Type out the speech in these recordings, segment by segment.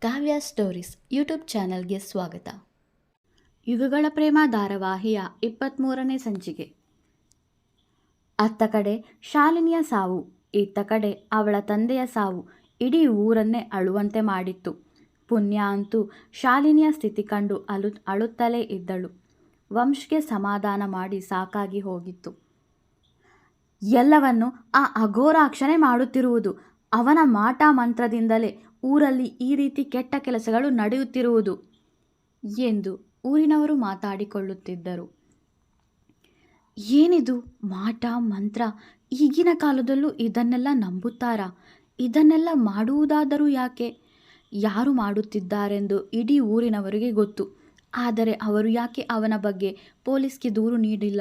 ಕಾವ್ಯ stories YouTube ಚಾನಲ್ಗೆ ಸ್ವಾಗತ. ಯುಗಗಳ ಪ್ರೇಮ ಧಾರಾವಾಹಿಯ 23ನೇ ಸಂಚಿಕೆ. ಅತ್ತ ಕಡೆ ಶಾಲಿನಿಯ ಸಾವು, ಇತ್ತ ಕಡೆ ಅವಳ ತಂದೆಯ ಸಾವು ಇಡೀ ಊರನ್ನೇ ಅಳುವಂತೆ ಮಾಡಿತ್ತು. ಪುಣ್ಯ ಅಂತೂ ಶಾಲಿನಿಯ ಸ್ಥಿತಿ ಕಂಡು ಅಳುತ್ತಲೇ ಇದ್ದಳು. ವಂಶ್ಗೆ ಸಮಾಧಾನ ಮಾಡಿ ಸಾಕಾಗಿ ಹೋಗಿತ್ತು. ಎಲ್ಲವನ್ನು ಆ ಅಘೋರಾಕ್ಷನೇ ಮಾಡುತ್ತಿರುವುದು. ಅವನ ಮಾಟ ಮಂತ್ರದಿಂದಲೇ ಊರಲ್ಲಿ ಈ ರೀತಿ ಕೆಟ್ಟ ಕೆಲಸಗಳು ನಡೆಯುತ್ತಿರುವುದು ಎಂದು ಊರಿನವರು ಮಾತಾಡಿಕೊಳ್ಳುತ್ತಿದ್ದರು. ಏನಿದು ಮಾಟ ಮಂತ್ರ? ಈಗಿನ ಕಾಲದಲ್ಲೂ ಇದನ್ನೆಲ್ಲ ನಂಬುತ್ತಾರಾ? ಇದನ್ನೆಲ್ಲ ಮಾಡುವುದಾದರೂ ಯಾಕೆ? ಯಾರು ಮಾಡುತ್ತಿದ್ದಾರೆಂದು ಇಡೀ ಊರಿನವರಿಗೆ ಗೊತ್ತು. ಆದರೆ ಅವರು ಯಾಕೆ ಅವನ ಬಗ್ಗೆ ಪೊಲೀಸ್ಗೆ ದೂರು ನೀಡಿಲ್ಲ?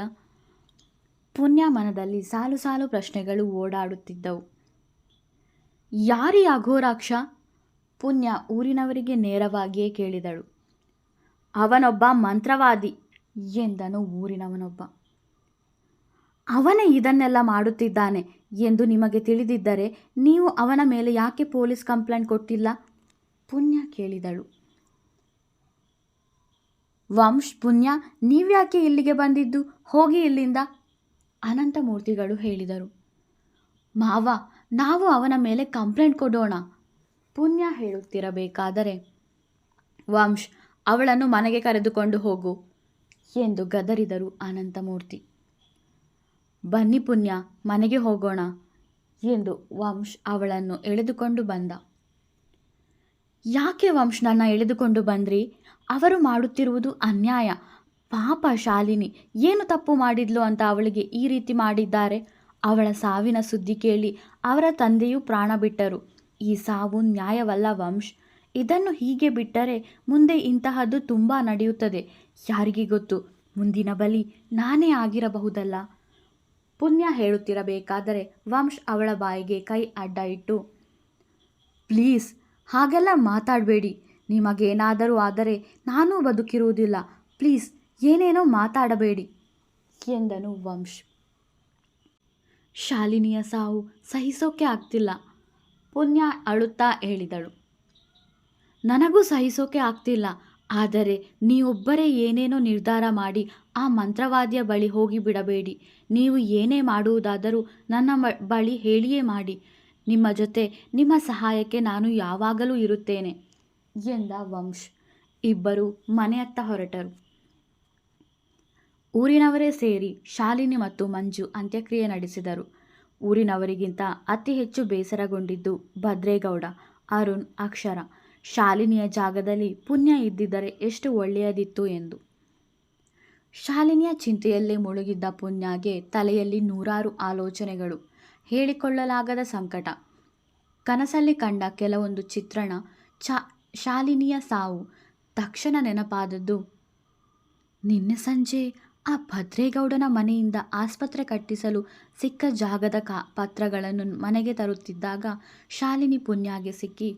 ಪುಣ್ಯ ಮನದಲ್ಲಿ ಸಾಲು ಸಾಲು ಪ್ರಶ್ನೆಗಳು ಓಡಾಡುತ್ತಿದ್ದವು. ಯಾರೀ ಅಘೋರಾಕ್ಷ? ಪುಣ್ಯ ಊರಿನವರಿಗೆ ನೇರವಾಗಿಯೇ ಕೇಳಿದಳು. ಅವನೊಬ್ಬ ಮಂತ್ರವಾದಿ ಎಂದನು ಊರಿನವನೊಬ್ಬ. ಅವನೇ ಇದನ್ನೆಲ್ಲ ಮಾಡುತ್ತಿದ್ದಾನೆ ಎಂದು ನಿಮಗೆ ತಿಳಿದಿದ್ದರೆ ನೀವು ಅವನ ಮೇಲೆ ಯಾಕೆ ಪೊಲೀಸ್ ಕಂಪ್ಲೇಂಟ್ ಕೊಟ್ಟಿಲ್ಲ? ಪುಣ್ಯ ಕೇಳಿದಳು. ವಂಶ್, ಪುಣ್ಯ, ನೀವ್ಯಾಕೆ ಇಲ್ಲಿಗೆ ಬಂದಿದ್ದು? ಹೋಗಿ ಇಲ್ಲಿಂದ, ಅನಂತಮೂರ್ತಿಗಳು ಹೇಳಿದರು. ಮಾವ, ನಾವು ಅವನ ಮೇಲೆ ಕಂಪ್ಲೇಂಟ್ ಕೊಡೋಣ. ಪುಣ್ಯ ಹೇಳುತ್ತಿರಬೇಕಾದರೆ ವಂಶ್, ಅವಳನ್ನು ಮನೆಗೆ ಕರೆದುಕೊಂಡು ಹೋಗು ಎಂದು ಗದರಿದರು ಅನಂತಮೂರ್ತಿ. ಬನ್ನಿ ಪುಣ್ಯ, ಮನೆಗೆ ಹೋಗೋಣ ಎಂದು ವಂಶ್ ಅವಳನ್ನು ಎಳೆದುಕೊಂಡು ಬಂದ. ಯಾಕೆ ವಂಶ್ ನನ್ನ ಎಳೆದುಕೊಂಡು ಬಂದ್ರಿ? ಅವರು ಮಾಡುತ್ತಿರುವುದು ಅನ್ಯಾಯ. ಪಾಪ ಶಾಲಿನಿ ಏನು ತಪ್ಪು ಮಾಡಿದ್ಲು ಅಂತ ಅವಳಿಗೆ ಈ ರೀತಿ ಮಾಡಿದ್ದಾರೆ? ಅವಳ ಸಾವಿನ ಸುದ್ದಿ ಕೇಳಿ ಅವರ ತಂದೆಯೂ ಪ್ರಾಣ ಬಿಟ್ಟರು. ಈ ಸಾವು ನ್ಯಾಯವಲ್ಲ ವಂಶ್. ಇದನ್ನು ಹೀಗೆ ಬಿಟ್ಟರೆ ಮುಂದೆ ಇಂತಹದ್ದು ತುಂಬ ನಡೆಯುತ್ತದೆ. ಯಾರಿಗೆ ಗೊತ್ತು, ಮುಂದಿನ ಬಲಿ ನಾನೇ ಆಗಿರಬಹುದಲ್ಲ. ಪುಣ್ಯ ಹೇಳುತ್ತಿರಬೇಕಾದರೆ ವಂಶ್ ಅವಳ ಬಾಯಿಗೆ ಕೈ ಅಡ್ಡ ಇಟ್ಟು, ಪ್ಲೀಸ್ ಹಾಗೆಲ್ಲ ಮಾತಾಡಬೇಡಿ. ನಿಮಗೇನಾದರೂ ಆದರೆ ನಾನೂ ಬದುಕಿರುವುದಿಲ್ಲ. ಪ್ಲೀಸ್ ಏನೇನೋ ಮಾತಾಡಬೇಡಿ ಎಂದನು ವಂಶ್. ಶಾಲಿನಿಯ ಸಾವು ಸಹಿಸೋಕೆ ಆಗ್ತಿಲ್ಲ, ಪುಣ್ಯ ಅಳುತ್ತಾ ಹೇಳಿದಳು. ನನಗೂ ಸಹಿಸೋಕೆ ಆಗ್ತಿಲ್ಲ. ಆದರೆ ನೀವೊಬ್ಬರೇ ಏನೇನೋ ನಿರ್ಧಾರ ಮಾಡಿ ಆ ಮಂತ್ರವಾದಿಯ ಬಳಿ ಹೋಗಿ ಬಿಡಬೇಡಿ. ನೀವು ಏನೇ ಮಾಡುವುದಾದರೂ ನನ್ನ ಬಳಿ ಹೇಳಿಯೇ ಮಾಡಿ. ನಿಮ್ಮ ಜೊತೆ, ನಿಮ್ಮ ಸಹಾಯಕ್ಕೆ ನಾನು ಯಾವಾಗಲೂ ಇರುತ್ತೇನೆ ಎಂದ ವಂಶ್. ಇಬ್ಬರು ಮನೆಯತ್ತ ಹೊರಟರು. ಊರಿನವರೇ ಸೇರಿ ಶಾಲಿನಿ ಮತ್ತು ಮಂಜು ಅಂತ್ಯಕ್ರಿಯೆ ನಡೆಸಿದರು. ಊರಿನವರಿಗಿಂತ ಅತಿ ಹೆಚ್ಚು ಬೇಸರಗೊಂಡಿದ್ದು ಭದ್ರೇಗೌಡ, ಅರುಣ್, ಅಕ್ಷರ. ಶಾಲಿನಿಯ ಜಾಗದಲ್ಲಿ ಪುಣ್ಯ ಇದ್ದಿದ್ದರೆ ಎಷ್ಟು ಒಳ್ಳೆಯದಿತ್ತು ಎಂದು. ಶಾಲಿನಿಯ ಚಿಂತೆಯಲ್ಲೇ ಮುಳುಗಿದ್ದ ಪುಣ್ಯಗೆ ತಲೆಯಲ್ಲಿ ನೂರಾರು ಆಲೋಚನೆಗಳು, ಹೇಳಿಕೊಳ್ಳಲಾಗದ ಸಂಕಟ. ಕನಸಲ್ಲಿ ಕಂಡ ಕೆಲವೊಂದು ಚಿತ್ರಣ, ಶಾಲಿನಿಯ ಸಾವು. ತಕ್ಷಣ ನೆನಪಾದದ್ದು, ನಿನ್ನೆ ಸಂಜೆ ಆ ಭದ್ರೇಗೌಡನ ಮನೆಯಿಂದ ಆಸ್ಪತ್ರೆ ಕಟ್ಟಿಸಲು ಸಿಕ್ಕ ಜಾಗದ ಪತ್ರಗಳನ್ನು ಮನೆಗೆ ತರುತ್ತಿದ್ದಾಗ ಶಾಲಿನಿ ಪುಣ್ಯಗೆ ಸಿಕ್ಕಿ,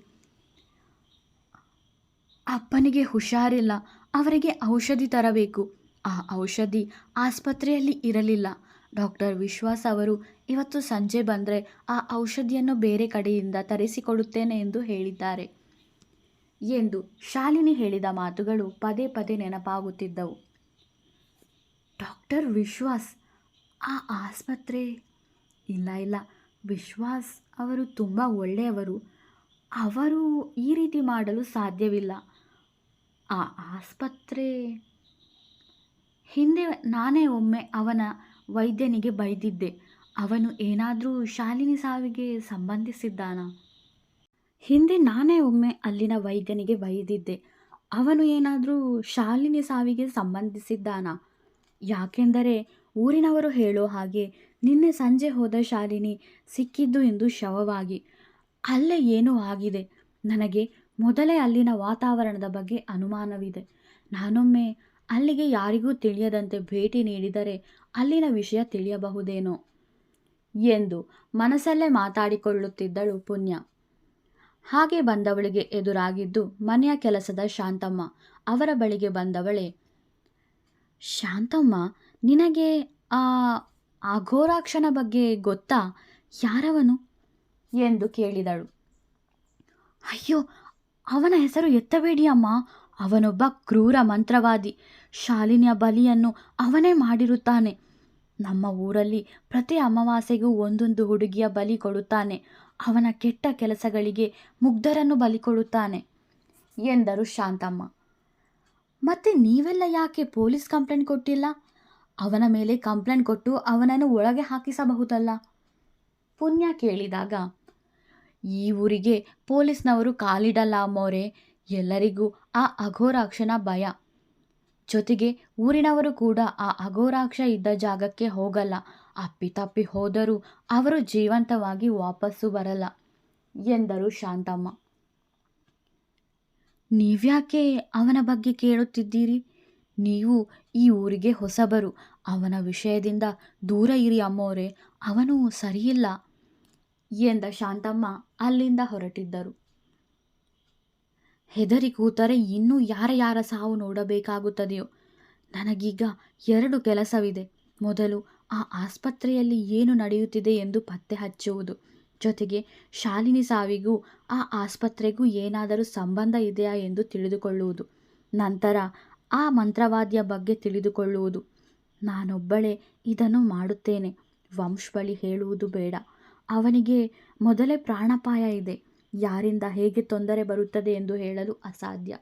ಅಪ್ಪನಿಗೆ ಹುಷಾರಿಲ್ಲ, ಅವರಿಗೆ ಔಷಧಿ ತರಬೇಕು. ಆ ಔಷಧಿ ಆಸ್ಪತ್ರೆಯಲ್ಲಿ ಇರಲಿಲ್ಲ. ಡಾಕ್ಟರ್ ವಿಶ್ವಾಸ್ ಅವರು ಇವತ್ತು ಸಂಜೆ ಬಂದರೆ ಆ ಔಷಧಿಯನ್ನು ಬೇರೆ ಕಡೆಯಿಂದ ತರಿಸಿಕೊಡುತ್ತೇನೆ ಎಂದು ಹೇಳಿದ್ದಾರೆ ಎಂದು ಶಾಲಿನಿ ಹೇಳಿದ ಮಾತುಗಳು ಪದೇ ಪದೇ ನೆನಪಾಗುತ್ತಿದ್ದವು. ಡಾಕ್ಟರ್ ವಿಶ್ವಾಸ್, ಆ ಆಸ್ಪತ್ರೆ? ಇಲ್ಲ, ವಿಶ್ವಾಸ್ ಅವರು ತುಂಬ ಒಳ್ಳೆಯವರು. ಅವರು ಈ ರೀತಿ ಮಾಡಲು ಸಾಧ್ಯವಿಲ್ಲ. ಆ ಆಸ್ಪತ್ರೆ, ಹಿಂದೆ ನಾನೇ ಒಮ್ಮೆ ಅವನ ವೈದ್ಯನಿಗೆ ಬೈದಿದ್ದೆ. ಅವನು ಏನಾದರೂ ಶಾಲಿನಿ ಸಾವಿಗೆ ಸಂಬಂಧಿಸಿದ್ದಾನಾ? ಹಿಂದೆ ನಾನೇ ಒಮ್ಮೆ ಅಲ್ಲಿನ ವೈದ್ಯನಿಗೆ ಬೈದಿದ್ದೆ. ಅವನು ಏನಾದರೂ ಶಾಲಿನಿ ಸಾವಿಗೆ ಸಂಬಂಧಿಸಿದ್ದಾನಾ? ಯಾಕೆಂದರೆ ಊರಿನವರು ಹೇಳೋ ಹಾಗೆ ನಿನ್ನೆ ಸಂಜೆ ಹೋದ ಶಾಲಿನಿ ಸಿಕ್ಕಿದ್ದು ಇಂದು ಶವವಾಗಿ. ಅಲ್ಲೇ ಏನೋ ಆಗಿದೆ. ನನಗೆ ಮೊದಲೇ ಅಲ್ಲಿನ ವಾತಾವರಣದ ಬಗ್ಗೆ ಅನುಮಾನವಿದೆ. ನಾನೊಮ್ಮೆ ಅಲ್ಲಿಗೆ ಯಾರಿಗೂ ತಿಳಿಯದಂತೆ ಭೇಟಿ ನೀಡಿದರೆ ಅಲ್ಲಿನ ವಿಷಯ ತಿಳಿಯಬಹುದೇನೋ ಎಂದು ಮನಸ್ಸಲ್ಲೇ ಮಾತಾಡಿಕೊಳ್ಳುತ್ತಿದ್ದಳು ಪುಣ್ಯ. ಹಾಗೆ ಬಂದವಳಿಗೆ ಎದುರಾಗಿದ್ದು ಮನೆಯ ಕೆಲಸದ ಶಾಂತಮ್ಮ. ಅವರ ಬಳಿಗೆ ಬಂದವಳೆ, ಶಾಂತಮ್ಮ, ನಿನಗೆ ಆ ಅಘೋರಾಕ್ಷನ ಬಗ್ಗೆ ಗೊತ್ತಾ? ಯಾರವನು ಎಂದು ಕೇಳಿದಳು. ಅಯ್ಯೋ, ಅವನ ಹೆಸರು ಎತ್ತಬೇಡಿ ಅಮ್ಮ. ಅವನೊಬ್ಬ ಕ್ರೂರ ಮಂತ್ರವಾದಿ. ಶಾಲಿನಿಯ ಬಲಿಯನ್ನು ಅವನೇ ಮಾಡಿರುತ್ತಾನೆ. ನಮ್ಮ ಊರಲ್ಲಿ ಪ್ರತಿ ಅಮಾವಾಸ್ಯೆಗೂ ಒಂದೊಂದು ಹುಡುಗಿಯ ಬಲಿ ಕೊಡುತ್ತಾನೆ. ಅವನ ಕೆಟ್ಟ ಕೆಲಸಗಳಿಗೆ ಮುಗ್ಧರನ್ನು ಬಲಿ ಕೊಡುತ್ತಾನೆ ಎಂದರು ಶಾಂತಮ್ಮ. ಮತ್ತೆ ನೀವೆಲ್ಲ ಯಾಕೆ ಪೊಲೀಸ್ ಕಂಪ್ಲೇಂಟ್ ಕೊಟ್ಟಿಲ್ಲ? ಅವನ ಮೇಲೆ ಕಂಪ್ಲೇಂಟ್ ಕೊಟ್ಟು ಅವನನ್ನು ಒಳಗೆ ಹಾಕಿಸಬಹುದಲ್ಲ? ಪುಣ್ಯ ಕೇಳಿದಾಗ, ಈ ಊರಿಗೆ ಪೊಲೀಸ್ನವರು ಕಾಲಿಡಲ್ಲ ಅಮ್ಮೋರೆ. ಎಲ್ಲರಿಗೂ ಆ ಅಘೋರಾಕ್ಷನ ಭಯ. ಜೊತೆಗೆ ಊರಿನವರು ಕೂಡ ಆ ಅಘೋರಾಕ್ಷ ಇದ್ದ ಜಾಗಕ್ಕೆ ಹೋಗಲ್ಲ. ಅಪ್ಪಿತಪ್ಪಿ ಹೋದರೂ ಅವರು ಜೀವಂತವಾಗಿ ವಾಪಸ್ಸು ಬರಲ್ಲ ಎಂದರು ಶಾಂತಮ್ಮ. ನೀವ್ಯಾಕೆ ಅವನ ಬಗ್ಗೆ ಕೇಳುತ್ತಿದ್ದೀರಿ? ನೀವು ಈ ಊರಿಗೆ ಹೊಸಬರು. ಅವನ ವಿಷಯದಿಂದ ದೂರ ಇರಿ ಅಮ್ಮೋರೆ. ಅವನು ಸರಿಯಿಲ್ಲ ಎಂದ ಶಾಂತಮ್ಮ ಅಲ್ಲಿಂದ ಹೊರಟಿದ್ದರು. ಹೆದರಿ ಕೂತರೆ ಇನ್ನೂ ಯಾರ ಸಾವು ನೋಡಬೇಕಾಗುತ್ತದೆಯೋ. ನನಗೀಗ 2 ಕೆಲಸವಿದೆ. ಮೊದಲು ಆ ಆಸ್ಪತ್ರೆಯಲ್ಲಿ ಏನು ನಡೆಯುತ್ತಿದೆ ಎಂದು ಪತ್ತೆ ಹಚ್ಚುವುದು. ಜೊತೆಗೆ ಶಾಲಿನಿ ಸಾವಿಗೂ ಆ ಆಸ್ಪತ್ರೆಗೂ ಏನಾದರೂ ಸಂಬಂಧ ಇದೆಯಾ ಎಂದು ತಿಳಿದುಕೊಳ್ಳುವುದು. ನಂತರ ಆ ಮಂತ್ರವಾದಿಯ ಬಗ್ಗೆ ತಿಳಿದುಕೊಳ್ಳುವುದು. ನಾನೊಬ್ಬಳೇ ಇದನ್ನು ಮಾಡುತ್ತೇನೆ. ವಂಶ್ ಬಳಿ ಹೇಳುವುದು ಬೇಡ. ಅವನಿಗೆ ಮೊದಲೇ ಪ್ರಾಣಾಪಾಯ ಇದೆ. ಯಾರಿಂದ ಹೇಗೆ ತೊಂದರೆ ಬರುತ್ತದೆ ಎಂದು ಹೇಳಲು ಅಸಾಧ್ಯ.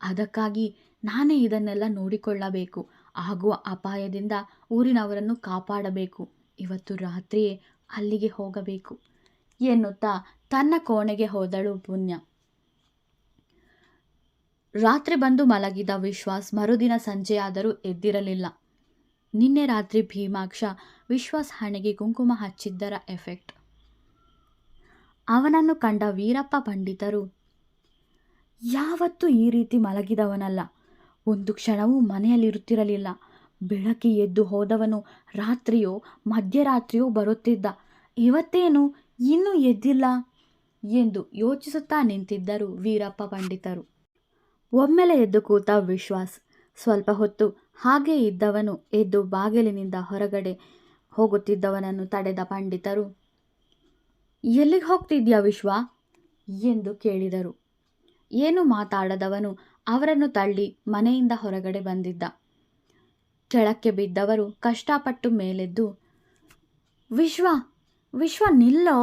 ಅದಕ್ಕಾಗಿ ನಾನೇ ಇದನ್ನೆಲ್ಲ ನೋಡಿಕೊಳ್ಳಬೇಕು. ಆಗುವ ಅಪಾಯದಿಂದ ಊರಿನವರನ್ನು ಕಾಪಾಡಬೇಕು. ಇವತ್ತು ರಾತ್ರಿಯೇ ಅಲ್ಲಿಗೆ ಹೋಗಬೇಕು ಎನ್ನುತ್ತಾ ತನ್ನ ಕೋಣೆಗೆ ಹೋದಳು ಪುಣ್ಯ. ರಾತ್ರಿ ಬಂದು ಮಲಗಿದ ವಿಶ್ವಾಸ್ ಮರುದಿನ ಸಂಜೆಯಾದರೂ ಎದ್ದಿರಲಿಲ್ಲ. ನಿನ್ನೆ ರಾತ್ರಿ ಭೀಮಾಕ್ಷ ವಿಶ್ವಾಸ್ ಹಣೆಗೆ ಕುಂಕುಮ ಹಚ್ಚಿದ್ದರ ಎಫೆಕ್ಟ್. ಅವನನ್ನು ಕಂಡ ವೀರಪ್ಪ ಪಂಡಿತರು, ಯಾವತ್ತೂ ಈ ರೀತಿ ಮಲಗಿದವನಲ್ಲ. ಒಂದು ಕ್ಷಣವೂ ಮನೆಯಲ್ಲಿರುತ್ತಿರಲಿಲ್ಲ. ಬೆಳಗ್ಗೆ ಎದ್ದು ಹೋದವನು ರಾತ್ರಿಯೋ ಮಧ್ಯರಾತ್ರಿಯೋ ಬರುತ್ತಿದ್ದ. ಇವತ್ತೇನು ಇನ್ನೂ ಎದ್ದಿಲ್ಲ ಎಂದು ಯೋಚಿಸುತ್ತಾ ನಿಂತಿದ್ದರು ವೀರಪ್ಪ ಪಂಡಿತರು. ಒಮ್ಮೆಲೆ ಎದ್ದು ಕೂತ ವಿಶ್ವಾಸ್. ಸ್ವಲ್ಪ ಹೊತ್ತು ಹಾಗೇ ಇದ್ದವನು ಎದ್ದು ಬಾಗಿಲಿನಿಂದ ಹೊರಗಡೆ ಹೋಗುತ್ತಿದ್ದವನನ್ನು ತಡೆದ ಪಂಡಿತರು, ಎಲ್ಲಿಗೆ ಹೋಗ್ತಿದ್ಯಾ ವಿಶ್ವ ಎಂದು ಕೇಳಿದರು. ಏನು ಮಾತಾಡದವನು ಅವರನ್ನು ತಳ್ಳಿ ಮನೆಯಿಂದ ಹೊರಗಡೆ ಬಂದಿದ್ದ. ಕೆಳಕ್ಕೆ ಬಿದ್ದವರು ಕಷ್ಟಪಟ್ಟು ಮೇಲೆದ್ದು, ವಿಶ್ವ ನಿಲ್ಲೋ,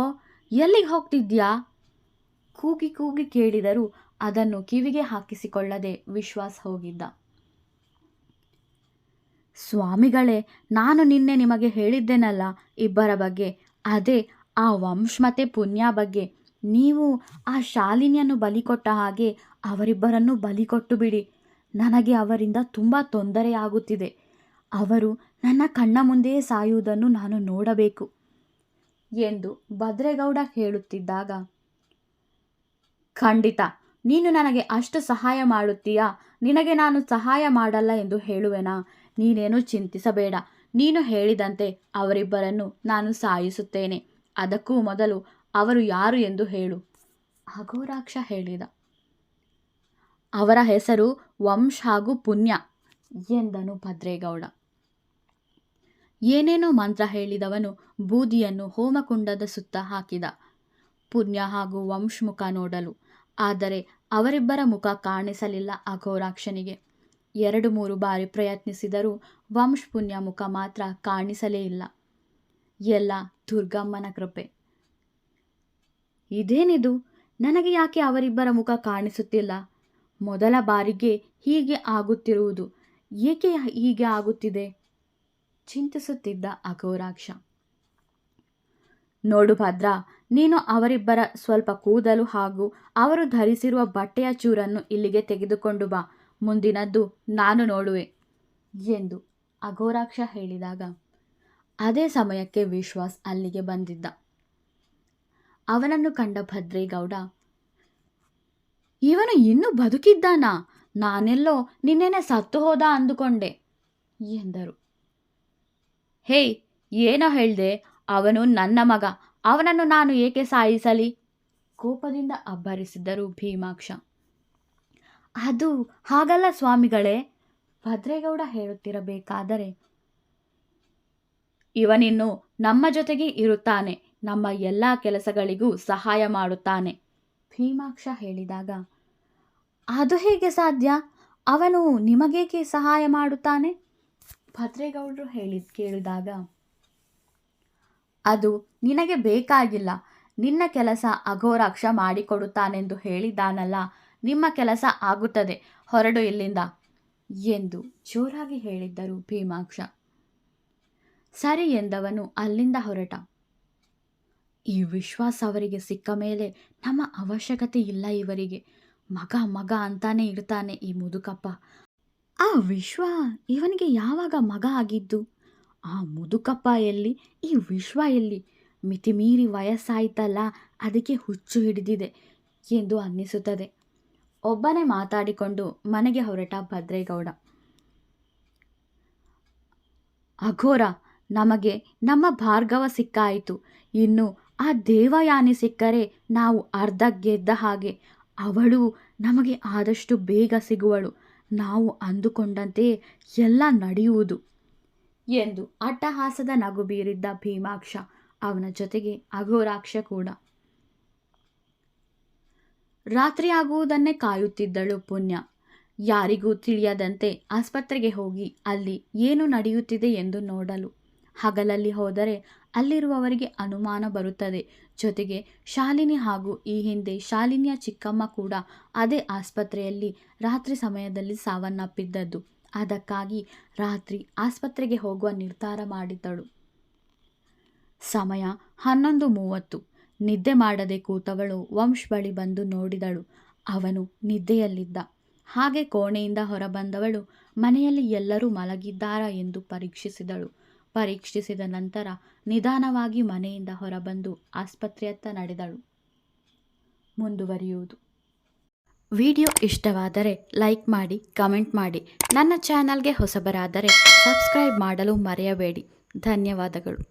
ಎಲ್ಲಿಗೆ ಹೋಗ್ತಿದ್ಯಾ ಕೂಗಿ ಕೂಗಿ ಕೇಳಿದರು. ಅದನ್ನು ಕಿವಿಗೆ ಹಾಕಿಸಿಕೊಳ್ಳದೆ ವಿಶ್ವಾಸ್ ಹೋಗಿದ್ದ. ಸ್ವಾಮಿಗಳೇ, ನಾನು ನಿನ್ನೆ ನಿಮಗೆ ಹೇಳಿದ್ದೇನಲ್ಲ ಇಬ್ಬರ ಬಗ್ಗೆ, ಅದೇ ಆ ವಂಶ್ ಮತ್ತೆ ಪುಣ್ಯ ಬಗ್ಗೆ. ನೀವು ಆ ಶಾಲಿನಿಯನ್ನು ಬಲಿ ಕೊಟ್ಟ ಹಾಗೆ ಅವರಿಬ್ಬರನ್ನು ಬಲಿ ಕೊಟ್ಟು ಬಿಡಿ. ನನಗೆ ಅವರಿಂದ ತುಂಬ ತೊಂದರೆಯಾಗುತ್ತಿದೆ. ಅವರು ನನ್ನ ಕಣ್ಣ ಮುಂದೆಯೇ ಸಾಯುವುದನ್ನು ನಾನು ನೋಡಬೇಕು ಎಂದು ಭದ್ರೇಗೌಡ ಹೇಳುತ್ತಿದ್ದಾಗ, ಖಂಡಿತ ನೀನು ನನಗೆ ಅಷ್ಟು ಸಹಾಯ ಮಾಡುತ್ತೀಯಾ? ನಿನಗೆ ನಾನು ಸಹಾಯ ಮಾಡಲ್ಲ ಎಂದು ಹೇಳುವೆನಾ? ನೀನೇನು ಚಿಂತಿಸಬೇಡ. ನೀನು ಹೇಳಿದಂತೆ ಅವರಿಬ್ಬರನ್ನು ನಾನು ಸಾಯಿಸುತ್ತೇನೆ. ಅದಕ್ಕೂ ಮೊದಲು ಅವರು ಯಾರು ಎಂದು ಹೇಳು. ಅಘೋರಾಕ್ಷ ಹೇಳಿದ. ಅವರ ಹೆಸರು ವಂಶ್ ಹಾಗೂ ಪುಣ್ಯ ಎಂದನು ಭದ್ರೇಗೌಡ. ಏನೇನೋ ಮಂತ್ರ ಹೇಳಿದವನು ಬೂದಿಯನ್ನು ಹೋಮಕುಂಡದ ಸುತ್ತ ಹಾಕಿದ. ಪುಣ್ಯ ಹಾಗೂ ವಂಶ್ ಮುಖ ನೋಡಲು, ಆದರೆ ಅವರಿಬ್ಬರ ಮುಖ ಕಾಣಿಸಲಿಲ್ಲ ಅಘೋರಾಕ್ಷನಿಗೆ. 2-3 ಬಾರಿ ಪ್ರಯತ್ನಿಸಿದರೂ ವಂಶ್ ಪುಣ್ಯ ಮುಖ ಮಾತ್ರ ಕಾಣಿಸಲೇ ಇಲ್ಲ. ಎಲ್ಲ ದುರ್ಗಮ್ಮನ ಕೃಪೆ. ಇದೇನಿದು, ನನಗೆ ಯಾಕೆ ಅವರಿಬ್ಬರ ಮುಖ ಕಾಣಿಸುತ್ತಿಲ್ಲ? ಮೊದಲ ಬಾರಿಗೆ ಹೀಗೆ ಆಗುತ್ತಿರುವುದು. ಏಕೆ ಹೀಗೆ ಆಗುತ್ತಿದೆ ಚಿಂತಿಸುತ್ತಿದ್ದ ಅಘೋರಾಕ್ಷ. ನೋಡು ಭದ್ರಾ, ನೀನು ಅವರಿಬ್ಬರ ಸ್ವಲ್ಪ ಕೂದಲು ಹಾಗೂ ಅವರು ಧರಿಸಿರುವ ಬಟ್ಟೆಯ ಚೂರನ್ನು ಇಲ್ಲಿಗೆ ತೆಗೆದುಕೊಂಡು ಬಾ. ಮುಂದಿನದ್ದು ನಾನು ನೋಡುವೆ ಎಂದು ಅಘೋರಾಕ್ಷ ಹೇಳಿದಾಗ, ಅದೇ ಸಮಯಕ್ಕೆ ವಿಶ್ವಾಸ್ ಅಲ್ಲಿಗೆ ಬಂದಿದ್ದ. ಅವನನ್ನು ಕಂಡ ಭದ್ರೇಗೌಡ, ಇವನು ಇನ್ನೂ ಬದುಕಿದ್ದಾನಾ? ನಾನೆಲ್ಲೋ ನಿನ್ನೆನೆ ಸತ್ತು ಹೋದ ಅಂದುಕೊಂಡೆ ಎಂದರು. ಹೇಯ್, ಏನೋ ಹೇಳ್ದೆ? ಅವನು ನನ್ನ ಮಗ. ಅವನನ್ನು ನಾನು ಏಕೆ ಸಾಯಿಸಲಿ? ಕೋಪದಿಂದ ಅಬ್ಬರಿಸಿದ್ದರು ಭೀಮಾಕ್ಷ. ಅದು ಹಾಗಲ್ಲ ಸ್ವಾಮಿಗಳೇ, ಭದ್ರೇಗೌಡ ಹೇಳುತ್ತಿರಬೇಕಾದರೆ, ಇವನಿನ್ನು ನಮ್ಮ ಜೊತೆಗೆ ಇರುತ್ತಾನೆ. ನಮ್ಮ ಎಲ್ಲ ಕೆಲಸಗಳಿಗೂ ಸಹಾಯ ಮಾಡುತ್ತಾನೆ ಭೀಮಾಕ್ಷ ಹೇಳಿದಾಗ, ಅದು ಹೇಗೆ ಸಾಧ್ಯ? ಅವನು ನಿಮಗೇಕೆ ಸಹಾಯ ಮಾಡುತ್ತಾನೆ? ಭದ್ರೇಗೌಡರು ಕೇಳಿದಾಗ, ಅದು ನಿನಗೆ ಬೇಕಾಗಿಲ್ಲ. ನಿನ್ನ ಕೆಲಸ ಅಘೋರಾಕ್ಷ ಮಾಡಿಕೊಡುತ್ತಾನೆಂದು ಹೇಳಿದ್ದಾನಲ್ಲ, ನಿಮ್ಮ ಕೆಲಸ ಆಗುತ್ತದೆ, ಹೊರಡು ಇಲ್ಲಿಂದ ಎಂದು ಜೋರಾಗಿ ಹೇಳಿದ್ದರು ಭೀಮಾಕ್ಷ. ಸರಿ ಎಂದವನು ಅಲ್ಲಿಂದ ಹೊರಟ. ಈ ವಿಶ್ವಾಸ ಅವರಿಗೆ ಸಿಕ್ಕ ಮೇಲೆ ನಮ್ಮ ಅವಶ್ಯಕತೆ ಇಲ್ಲ ಇವರಿಗೆ. ಮಗ ಮಗ ಅಂತಾನೆ ಇರ್ತಾನೆ ಈ ಮುದುಕಪ್ಪ. ಆ ವಿಶ್ವ ಇವನಿಗೆ ಯಾವಾಗ ಮಗ ಆಗಿದ್ದು? ಆ ಮುದುಕಪ್ಪ ಎಲ್ಲಿ, ಈ ವಿಶ್ವ ಎಲ್ಲಿ? ಮಿತಿಮೀರಿ ವಯಸ್ಸಾಯ್ತಲ್ಲ, ಅದಕ್ಕೆ ಹುಚ್ಚು ಹಿಡಿದಿದೆ ಎಂದು ಅನ್ನಿಸುತ್ತದೆ. ಒಬ್ಬನೇ ಮಾತಾಡಿಕೊಂಡು ಮನೆಗೆ ಹೊರಟ ಭದ್ರೇಗೌಡ. ಅಘೋರ, ನಮಗೆ ನಮ್ಮ ಭಾರ್ಗವ ಸಿಕ್ಕಾಯಿತು. ಇನ್ನು ಆ ದೇವಯಾನಿ ಸಿಕ್ಕರೆ ನಾವು ಅರ್ಧ ಗೆದ್ದ ಹಾಗೆ. ಅವಳು ನಮಗೆ ಆದಷ್ಟು ಬೇಗ ಸಿಗುವಳು. ನಾವು ಅಂದುಕೊಂಡಂತೆ ಎಲ್ಲ ನಡೆಯುವುದು ಎಂದು ಅಟ್ಟಹಾಸದ ನಗು ಬೀರಿದ್ದ ಭೀಮಾಕ್ಷ. ಅವನ ಜೊತೆಗೆ ಅಘೋರಾಕ್ಷ ಕೂಡ. ರಾತ್ರಿಯಾಗುವುದನ್ನೇ ಕಾಯುತ್ತಿದ್ದಳು ಪುಣ್ಯ. ಯಾರಿಗೂ ತಿಳಿಯದಂತೆ ಆಸ್ಪತ್ರೆಗೆ ಹೋಗಿ ಅಲ್ಲಿ ಏನು ನಡೆಯುತ್ತಿದೆ ಎಂದು ನೋಡಲು. ಹಗಲಲ್ಲಿ ಹೋದರೆ ಅಲ್ಲಿರುವವರಿಗೆ ಅನುಮಾನ ಬರುತ್ತದೆ. ಜೊತೆಗೆ ಶಾಲಿನಿ ಹಾಗೂ ಈ ಹಿಂದೆ ಶಾಲಿನಿಯ ಚಿಕ್ಕಮ್ಮ ಕೂಡ ಅದೇ ಆಸ್ಪತ್ರೆಯಲ್ಲಿ ರಾತ್ರಿ ಸಮಯದಲ್ಲಿ ಸಾವನ್ನಪ್ಪಿದ್ದದ್ದು. ಅದಕ್ಕಾಗಿ ರಾತ್ರಿ ಆಸ್ಪತ್ರೆಗೆ ಹೋಗುವ ನಿರ್ಧಾರ ಮಾಡಿದ್ದಳು. ಸಮಯ 11:30. ನಿದ್ದೆ ಮಾಡದೆ ಕೂತವಳು ವಂಶ್ ಬಳಿ ಬಂದು ನೋಡಿದಳು. ಅವನು ನಿದ್ದೆಯಲ್ಲಿದ್ದ. ಹಾಗೆ ಕೋಣೆಯಿಂದ ಹೊರಬಂದವಳು ಮನೆಯಲ್ಲಿ ಎಲ್ಲರೂ ಮಲಗಿದ್ದಾರಾ ಎಂದು ಪರೀಕ್ಷಿಸಿದಳು. ಪರೀಕ್ಷಿಸಿದ ನಂತರ ನಿಧಾನವಾಗಿ ಮನೆಯಿಂದ ಹೊರಬಂದು ಆಸ್ಪತ್ರೆಯತ್ತ ನಡೆದಳು. ಮುಂದುವರಿಯುವುದು. ವಿಡಿಯೋ ಇಷ್ಟವಾದರೆ ಲೈಕ್ ಮಾಡಿ, ಕಮೆಂಟ್ ಮಾಡಿ. ನನ್ನ ಚಾನಲ್ಗೆ ಹೊಸಬರಾದರೆ ಸಬ್ಸ್ಕ್ರೈಬ್ ಮಾಡಲು ಮರೆಯಬೇಡಿ. ಧನ್ಯವಾದಗಳು.